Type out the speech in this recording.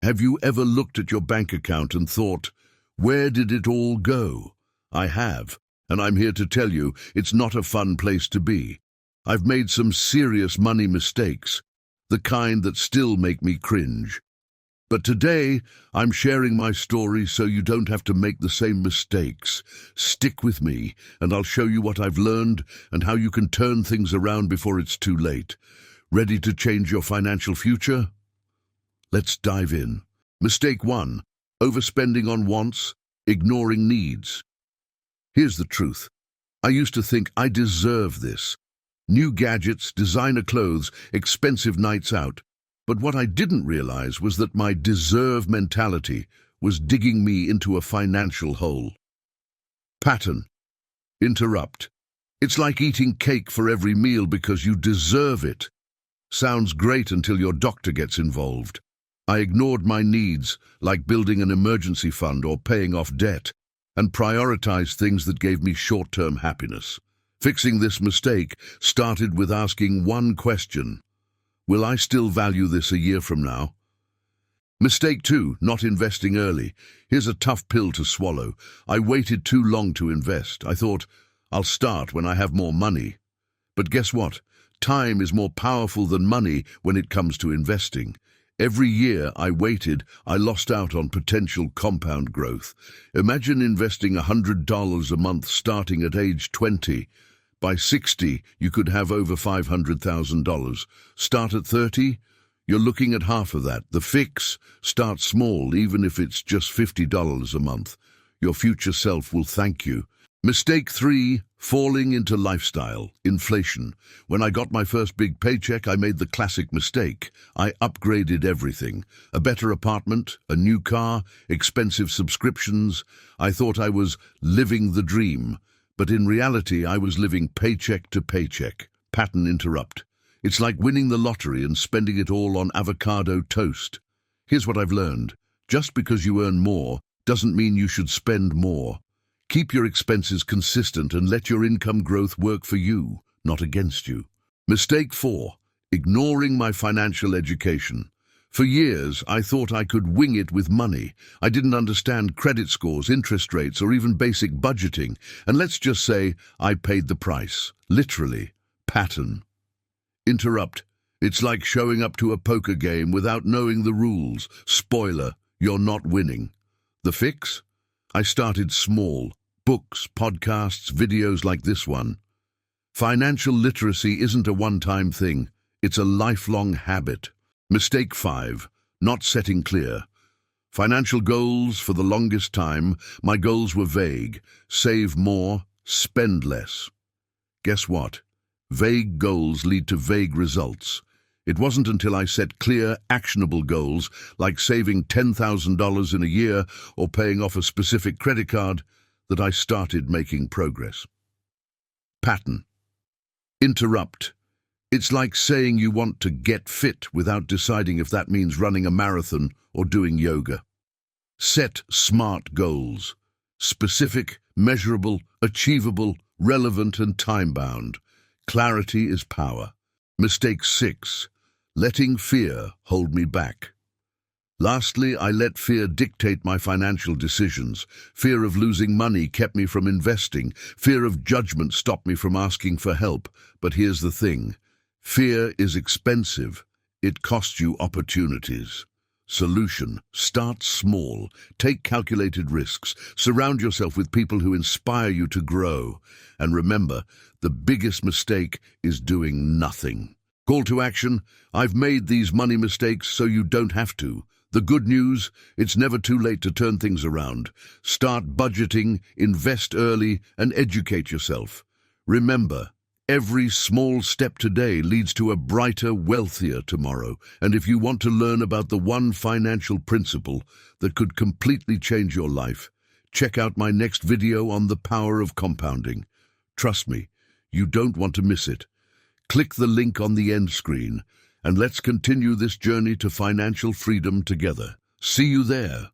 Have you ever looked at your bank account and thought, where did it all go? I have, and I'm here to tell you it's not a fun place to be. I've made some serious money mistakes, the kind that still make me cringe. But today, I'm sharing my story so you don't have to make the same mistakes. Stick with me, and I'll show you what I've learned and how you can turn things around before it's too late. Ready to change your financial future? Let's dive in. Mistake 1. Overspending on wants, ignoring needs. Here's the truth. I used to think I deserve this. New gadgets, designer clothes, expensive nights out. But what I didn't realize was that my deserve mentality was digging me into a financial hole. Pattern. Interrupt. It's like eating cake for every meal because you deserve it. Sounds great until your doctor gets involved. I ignored my needs, like building an emergency fund or paying off debt, and prioritized things that gave me short-term happiness. Fixing this mistake started with asking one question. Will I still value this a year from now? Mistake 2, not investing early. Here's a tough pill to swallow. I waited too long to invest. I thought, I'll start when I have more money. But guess what? Time is more powerful than money when it comes to investing. Every year I waited, I lost out on potential compound growth. Imagine investing $100 a month starting at age 20. By 60, you could have over $500,000. Start at 30, you're looking at half of that. The fix: start small, even if it's just $50 a month. Your future self will thank you. Mistake 3, falling into lifestyle, inflation. When I got my first big paycheck, I made the classic mistake. I upgraded everything. A better apartment, a new car, expensive subscriptions. I thought I was living the dream. But in reality, I was living paycheck to paycheck. Pattern. Interrupt. It's like winning the lottery and spending it all on avocado toast. Here's what I've learned. Just because you earn more doesn't mean you should spend more. Keep your expenses consistent and let your income growth work for you, not against you. Mistake 4. Ignoring my financial education. For years, I thought I could wing it with money. I didn't understand credit scores, interest rates, or even basic budgeting. And let's just say I paid the price. Literally. Pattern. Interrupt. It's like showing up to a poker game without knowing the rules. Spoiler, you're not winning. The fix? I started small. Books, podcasts, videos like this one. Financial literacy isn't a one-time thing. It's a lifelong habit. Mistake 5. Not setting clear. Financial goals. For the longest time, my goals were vague. Save more, spend less. Guess what? Vague goals lead to vague results. It wasn't until I set clear, actionable goals, like saving $10,000 in a year or paying off a specific credit card, that I started making progress. Pattern. Interrupt. It's like saying you want to get fit without deciding if that means running a marathon or doing yoga. Set SMART goals. Specific, measurable, achievable, relevant, and time-bound. Clarity is power. Mistake 6. Letting fear hold me back. Lastly, I let fear dictate my financial decisions. Fear of losing money kept me from investing. Fear of judgment stopped me from asking for help. But here's the thing. Fear is expensive. It costs you opportunities. Solution. Start small. Take calculated risks. Surround yourself with people who inspire you to grow. And remember, the biggest mistake is doing nothing. Call to action. I've made these money mistakes so you don't have to. The good news, it's never too late to turn things around. Start budgeting, invest early, and educate yourself. Remember, every small step today leads to a brighter, wealthier tomorrow. And if you want to learn about the one financial principle that could completely change your life, check out my next video on the power of compounding. Trust me, you don't want to miss it. Click the link on the end screen, and let's continue this journey to financial freedom together. See you there.